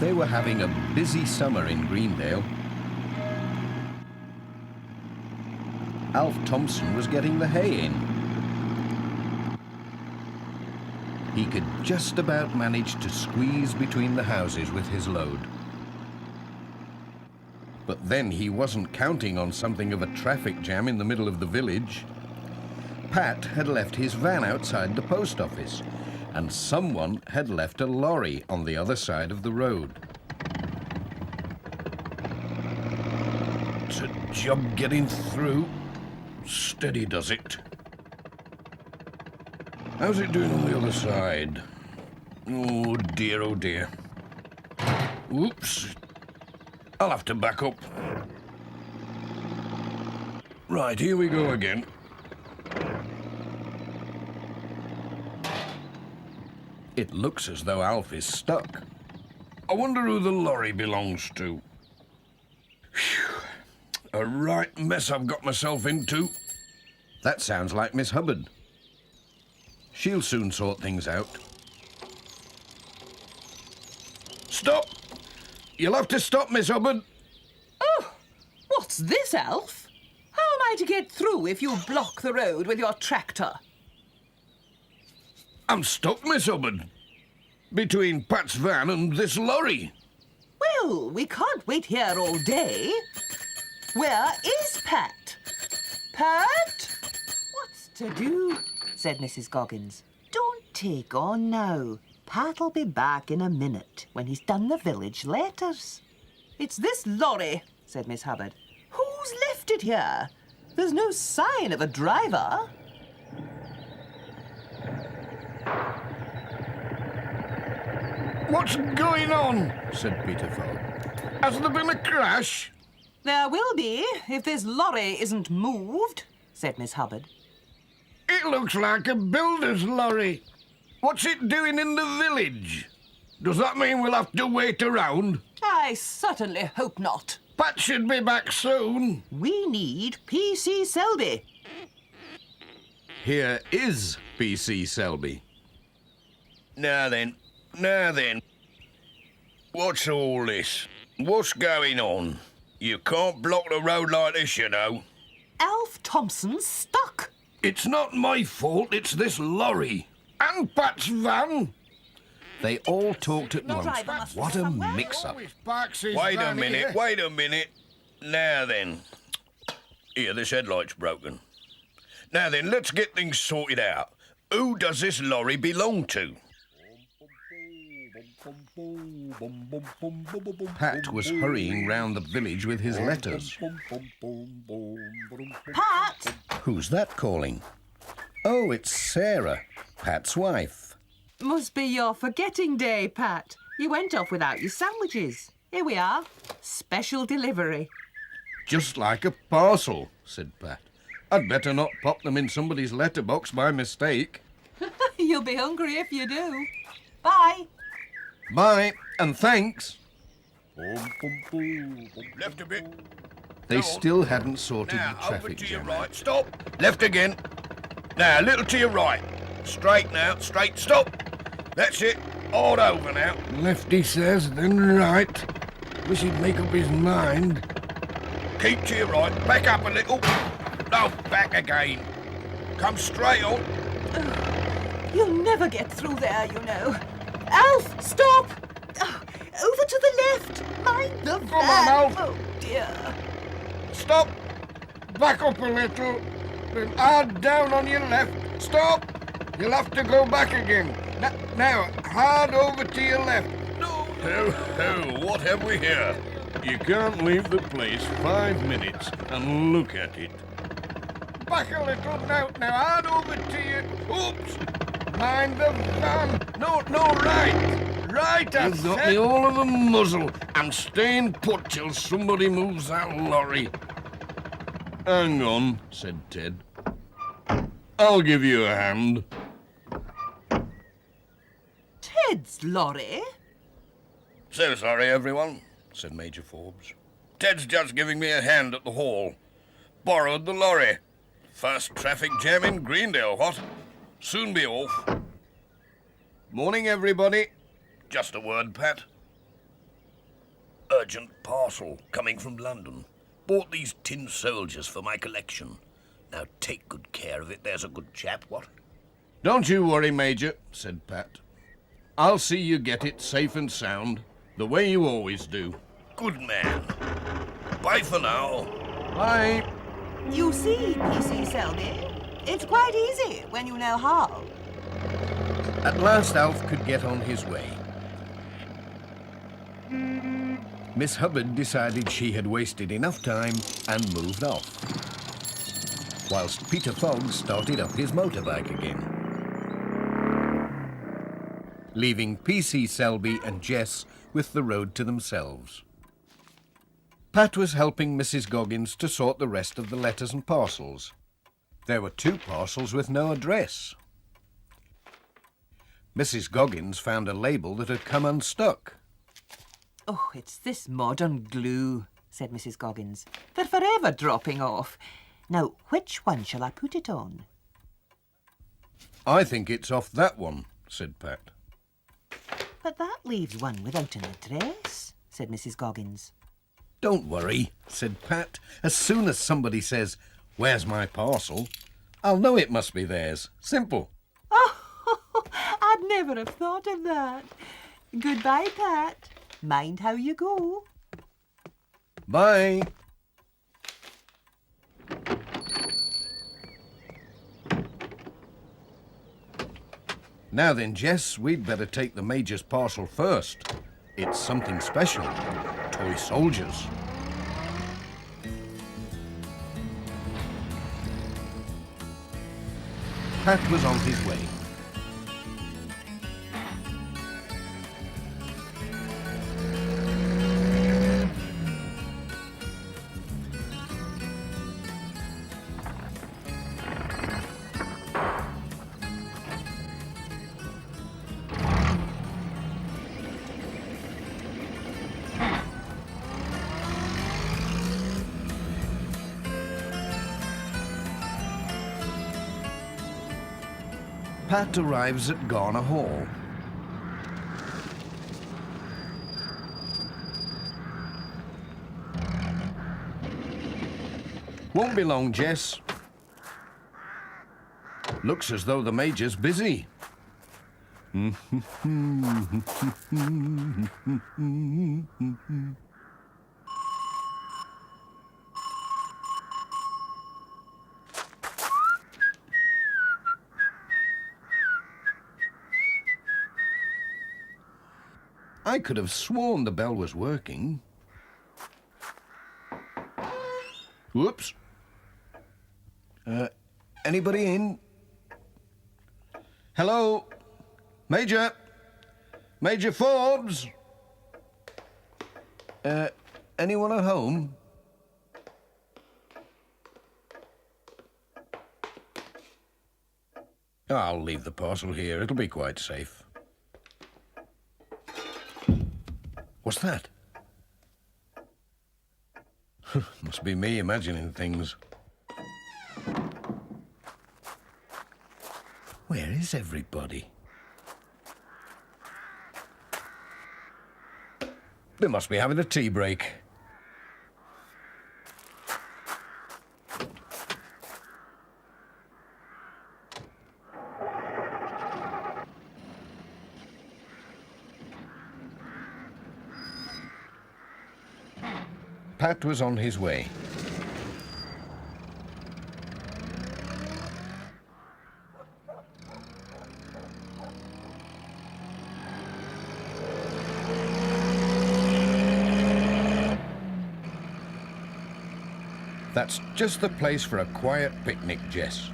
They were having a busy summer in Greendale. Alf Thompson was getting the hay in. He could just about manage to squeeze between the houses with his load. But then he wasn't counting on something of a traffic jam in the middle of the village. Pat had left his van outside the post office, and someone had left a lorry on the other side of the road. It's a job getting through. Steady does it. How's it doing on the other side? Oh dear, oh dear. Whoops. I'll have to back up. Right, here we go again. It looks as though Alf is stuck. I wonder who the lorry belongs to. Phew. A right mess I've got myself into. That sounds like Miss Hubbard. She'll soon sort things out. Stop! You'll have to stop, Miss Hubbard. Oh, what's this, Alf? How am I to get through if you block the road with your tractor? I'm stuck, Miss Hubbard. Between Pat's van and this lorry. Well, we can't wait here all day. Where is Pat? Pat? What's to do? Said Mrs. Goggins. Don't take on now. Pat'll be back in a minute when he's done the village letters. It's this lorry, said Miss Hubbard. Who's left it here? There's no sign of a driver. What's going on? Said Peter Fogg. Has there been a crash? There will be, if this lorry isn't moved, said Miss Hubbard. It looks like a builder's lorry. What's it doing in the village? Does that mean we'll have to wait around? I certainly hope not. Pat should be back soon. We need P.C. Selby. Here is P.C. Selby. Now then. What's all this? What's going on? You can't block the road like this, you know. Alf Thompson's stuck. It's not my fault, it's this lorry. And Pat's van. They all talked at once. What a mix-up. Wait a minute. Now then. Here, this headlight's broken. Now then, let's get things sorted out. Who does this lorry belong to? Pat was hurrying round the village with his letters. Pat! Who's that calling? Oh, it's Sarah, Pat's wife. Must be your forgetting day, Pat. You went off without your sandwiches. Here we are. Special delivery. Just like a parcel, said Pat. I'd better not pop them in somebody's letterbox by mistake. You'll be hungry if you do. Bye. Bye, and thanks. Left a bit. They still hadn't sorted Now, the traffic over to your jam. right. Stop. Left again. Now, a little to your right. Straight now. Straight. Stop. That's it. All over now. Left, he says, then right. Wish he'd make up his mind. Keep to your right. Back up a little. No, back again. Come straight on. You'll never get through there, you know. Alf, stop! Over to the left. Mind the van. Come on, Alf. Oh, dear. Stop! Back up a little. Then hard down on your left. Stop! You'll have to go back again. Now, hard over to your left. No. What have we here? You can't leave the place 5 minutes and look at it. Back a little. Now, hard over to your... Oops! Mind the van. No, right. Right, I You've got said. me all of a muzzle. I'm staying put till somebody moves that lorry. Hang on, said Ted. I'll give you a hand. Ted's lorry? So sorry, everyone, said Major Forbes. Ted's just giving me a hand at the hall. Borrowed the lorry. First traffic jam in Greendale, what? Soon be off. Morning, everybody. Just a word, Pat. Urgent parcel coming from London. Bought these tin soldiers for my collection. Now take good care of it, there's a good chap, what? Don't you worry, Major, said Pat. I'll see you get it safe and sound, the way you always do. Good man. Bye for now. Bye. You see, PC Selby, it's quite easy when you know how. At last Alf could get on his way. Miss Hubbard decided she had wasted enough time and moved off, whilst Peter Fogg started up his motorbike again, leaving PC Selby and Jess with the road to themselves. Pat was helping Mrs. Goggins to sort the rest of the letters and parcels. There were 2 parcels with no address. Mrs. Goggins found a label that had come unstuck. Oh, it's this modern glue, said Mrs. Goggins. They're forever dropping off. Now, which one shall I put it on? I think it's off that one, said Pat. But that leaves one without an address, said Mrs. Goggins. Don't worry, said Pat. As soon as somebody says, "Where's my parcel?" I'll know it must be theirs. Simple. Oh, I'd never have thought of that. Goodbye, Pat. Mind how you go. Bye. Now then, Jess, we'd better take the Major's parcel first. It's something special. Toy soldiers. Pat was on his way. Pat arrives at Garner Hall. Won't be long, Jess. Looks as though the Major's busy. I could have sworn the bell was working. Whoops. Anybody in? Hello? Major? Major Forbes? Anyone at home? I'll leave the parcel here. It'll be quite safe. What's that? Must be me imagining things. Where is everybody? They must be having a tea break. Pat was on his way. That's just the place for a quiet picnic, Jess.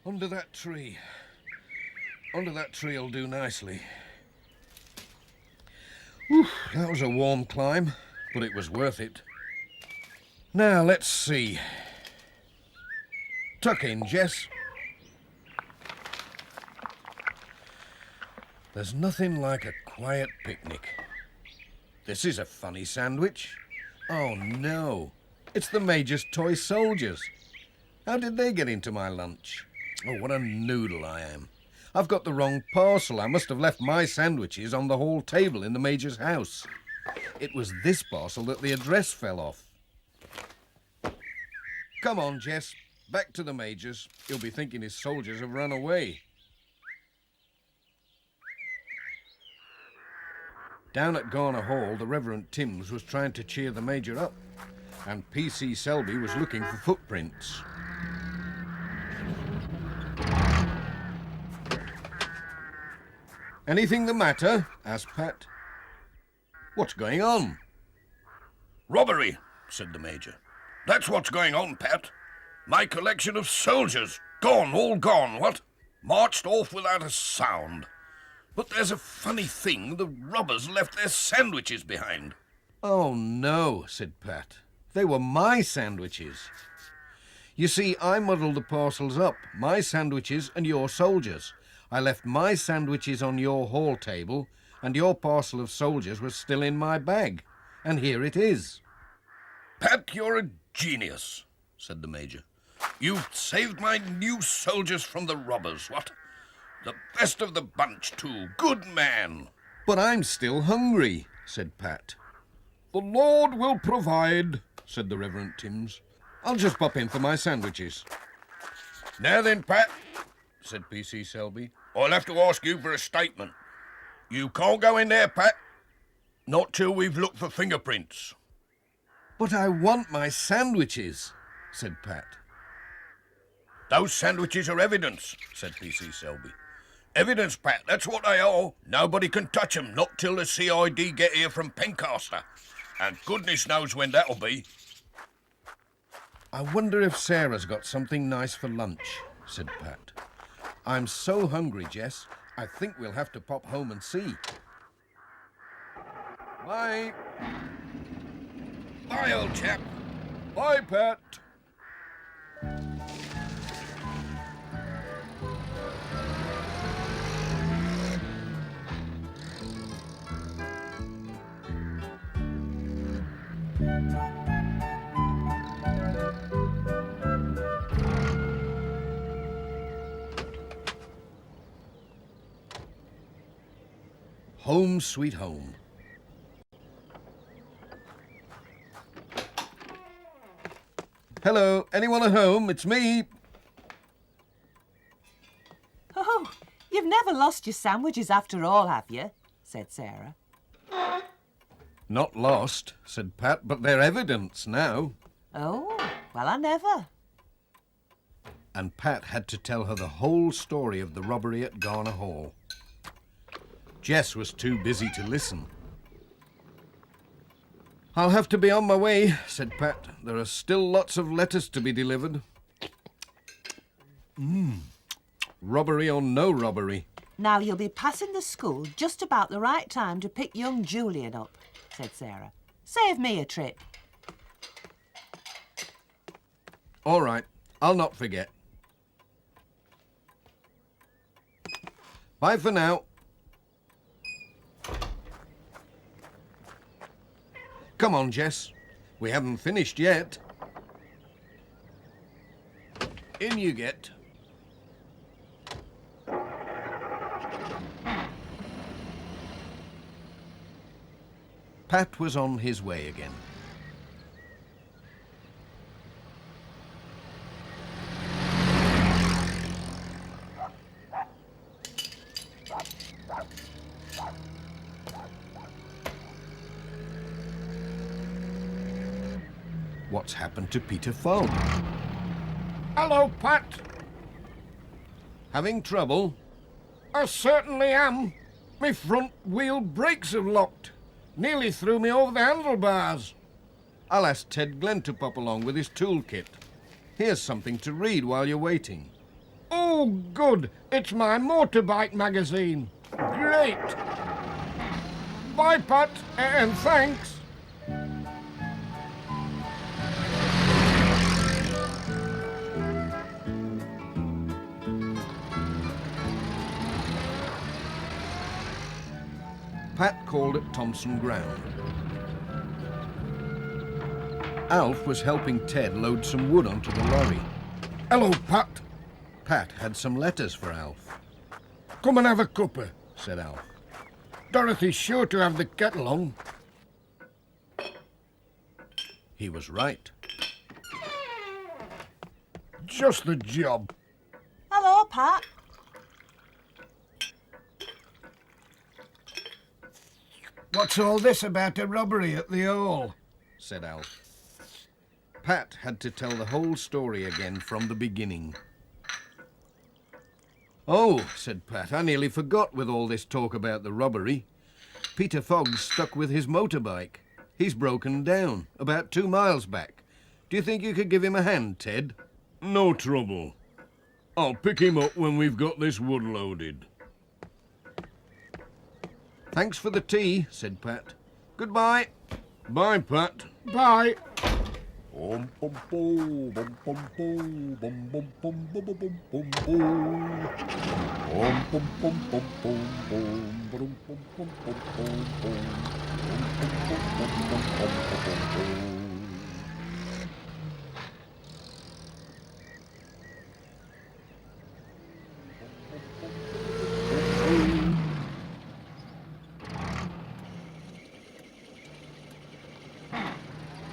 Under that tree. Under that tree will do nicely. Whew, that was a warm climb, but it was worth it. Now, let's see. Tuck in, Jess. There's nothing like a quiet picnic. This is a funny sandwich. Oh, no. It's the Major's toy soldiers. How did they get into my lunch? Oh, what a noodle I am. I've got the wrong parcel. I must have left my sandwiches on the hall table in the Major's house. It was this parcel that the address fell off. Come on, Jess. Back to the Major's. He'll be thinking his soldiers have run away. Down at Garner Hall, the Reverend Timms was trying to cheer the Major up, and P.C. Selby was looking for footprints. Anything the matter? Asked Pat. What's going on? Robbery, said the Major. That's what's going on, Pat. My collection of soldiers. Gone, all gone, what? Marched off without a sound. But there's a funny thing. The robbers left their sandwiches behind. Oh, no, said Pat. They were my sandwiches. You see, I muddled the parcels up, my sandwiches and your soldiers. I left my sandwiches on your hall table, and your parcel of soldiers was still in my bag. And here it is. Pat, you're a genius, said the Major. You've saved my new soldiers from the robbers, what? The best of the bunch, too. Good man. But I'm still hungry, said Pat. The Lord will provide, said the Reverend Timms. I'll just pop in for my sandwiches. Now then, Pat, said P.C. Selby. I'll have to ask you for a statement. You can't go in there, Pat. Not till we've looked for fingerprints. But I want my sandwiches, said Pat. Those sandwiches are evidence, said P.C. Selby. Evidence, Pat, that's what they are. Nobody can touch 'em, not till the CID get here from Pencaster. And goodness knows when that'll be. I wonder if Sarah's got something nice for lunch, said Pat. I'm so hungry, Jess. I think we'll have to pop home and see. Bye. Bye, old chap. Bye, Pat. Home sweet home. Hello, anyone at home? It's me. Oh, you've never lost your sandwiches after all, have you? Said Sarah. Not lost, said Pat, but they're evidence now. Oh, well, I never. And Pat had to tell her the whole story of the robbery at Garner Hall. Jess was too busy to listen. I'll have to be on my way, said Pat. There are still lots of letters to be delivered. Robbery or no robbery. Now you'll be passing the school just about the right time to pick young Julian up, said Sarah. Save me a trip. All right, I'll not forget. Bye for now. Come on, Jess. We haven't finished yet. In you get. Pat was on his way again. What's happened to Peter Fogg? Hello, Pat. Having trouble? I certainly am. My front wheel brakes have locked. Nearly threw me over the handlebars. I'll ask Ted Glenn to pop along with his toolkit. Here's something to read while you're waiting. Oh, good. It's my motorbike magazine. Great. Bye, Pat, and thanks. Pat called at Thompson Ground. Alf was helping Ted load some wood onto the lorry. Hello, Pat. Pat had some letters for Alf. Come and have a cuppa, Said Alf. Dorothy's sure to have the kettle on. He was right. Just the job. Hello, Pat. What's all this about a robbery at the Hall? Said Alf. Pat had to tell the whole story again from the beginning. Oh, said Pat, I nearly forgot with all this talk about the robbery. Peter Fogg's stuck with his motorbike. He's broken down, about 2 miles back. Do you think you could give him a hand, Ted? No trouble. I'll pick him up when we've got this wood loaded. Thanks for the tea, said Pat. Goodbye. Bye, Pat. Bye.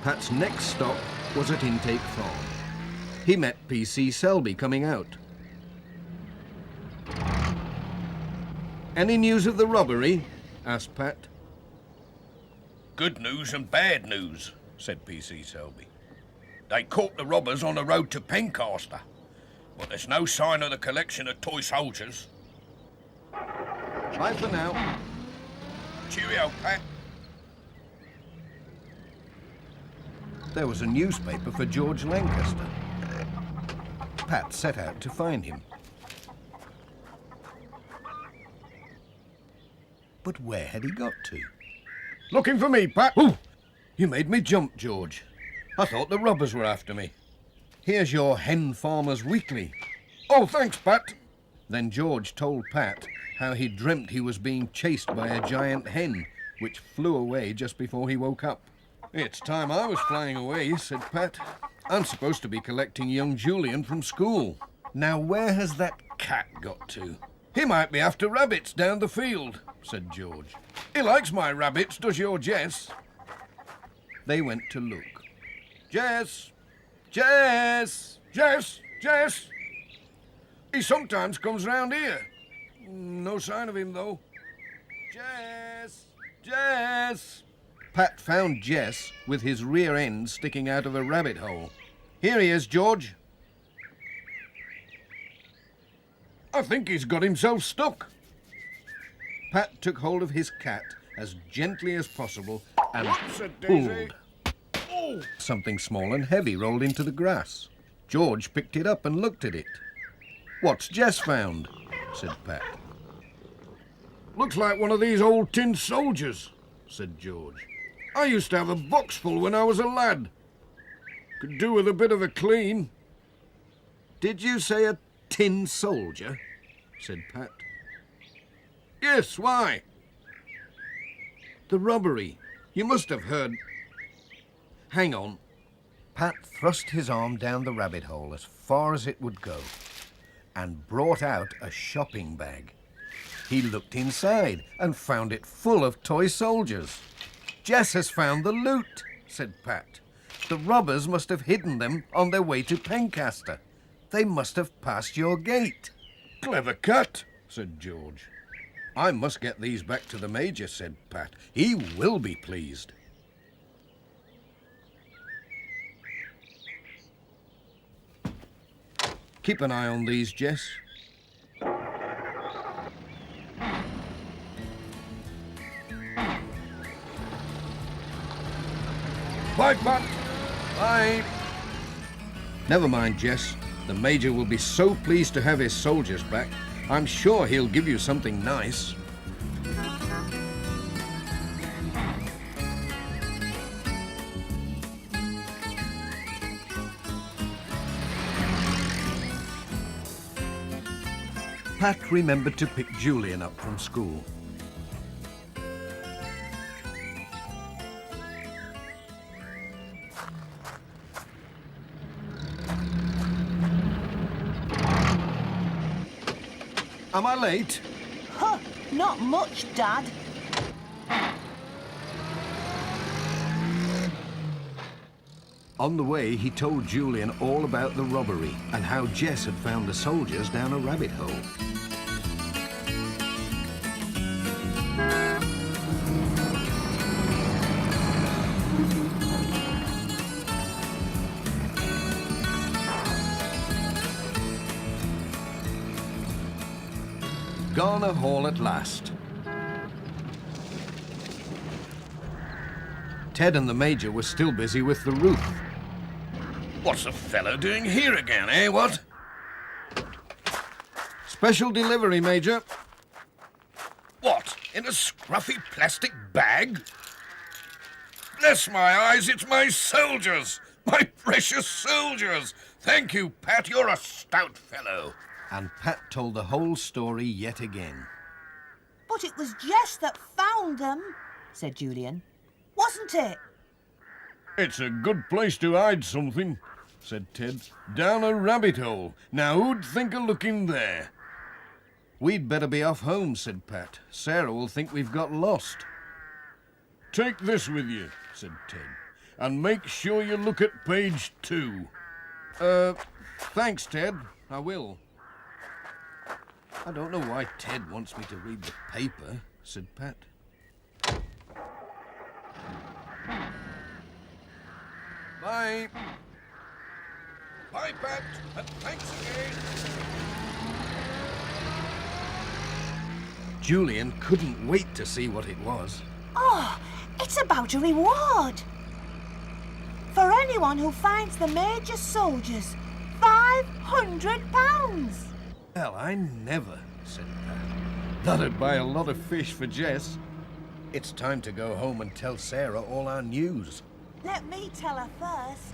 Pat's next stop was at Intake Farm. He met PC Selby coming out. Any news of the robbery? Asked Pat. Good news and bad news, said PC Selby. They caught the robbers on the road to Pencaster, but there's no sign of the collection of toy soldiers. Bye for now. Cheerio, Pat. There was a newspaper for George Lancaster. Pat set out to find him. But where had he got to? Looking for me, Pat? Oh! You made me jump, George. I thought the robbers were after me. Here's your Hen Farmer's Weekly. Oh, thanks, Pat. Then George told Pat how he dreamt he was being chased by a giant hen, which flew away just before he woke up. It's time I was flying away, said Pat. I'm supposed to be collecting young Julian from school. Now where has that cat got to? He might be after rabbits down the field, said George. He likes my rabbits, does your Jess? They went to look. Jess! Jess! Jess! Jess! He sometimes comes round here. No sign of him, though. Jess! Jess! Pat found Jess with his rear end sticking out of a rabbit hole. Here he is, George. I think he's got himself stuck. Pat took hold of his cat as gently as possible and pulled. Oh. Something small and heavy rolled into the grass. George picked it up and looked at it. What's Jess found? Said Pat. Looks like one of these old tin soldiers, said George. I used to have a box full when I was a lad. Could do with a bit of a clean. Did you say a tin soldier? Said Pat. Yes, why? The robbery. You must have heard. Hang on. Pat thrust his arm down the rabbit hole as far as it would go and brought out a shopping bag. He looked inside and found it full of toy soldiers. Jess has found the loot, said Pat. The robbers must have hidden them on their way to Pencaster. They must have passed your gate. Clever cat, said George. I must get these back to the Major, said Pat. He will be pleased. Keep an eye on these, Jess. Bye, Pat. Bye. Never mind, Jess. The Major will be so pleased to have his soldiers back. I'm sure he'll give you something nice. Pat remembered to pick Julian up from school. Am I late? Huh, not much, Dad. On the way, he told Julian all about the robbery and how Jess had found the soldiers down a rabbit hole. Garner Hall at last. Ted and the Major were still busy with the roof. What's a fellow doing here again, eh, what? Special delivery, Major. What, in a scruffy plastic bag? Bless my eyes, it's my soldiers! My precious soldiers! Thank you, Pat, you're a stout fellow. And Pat told the whole story yet again. But it was Jess that found them, said Julian. Wasn't it? It's a good place to hide something, said Ted. Down a rabbit hole. Now who'd think of looking there? We'd better be off home, said Pat. Sarah will think we've got lost. Take this with you, said Ted, and make sure you look at page 2. Thanks, Ted. I will. I don't know why Ted wants me to read the paper, said Pat. Bye. Bye, Pat, and thanks again. Julian couldn't wait to see what it was. Oh, it's about a reward. For anyone who finds the Major soldiers, £500. Well, I never, said Pat. That'd buy a lot of fish for Jess. It's time to go home and tell Sarah all our news. Let me tell her first.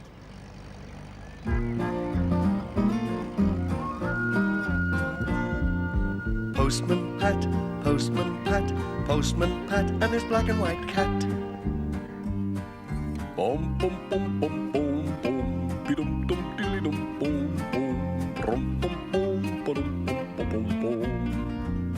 Postman Pat, Postman Pat, Postman Pat and his black and white cat. Bum bum bum bum bum bum, be dum dum dilly dum bum.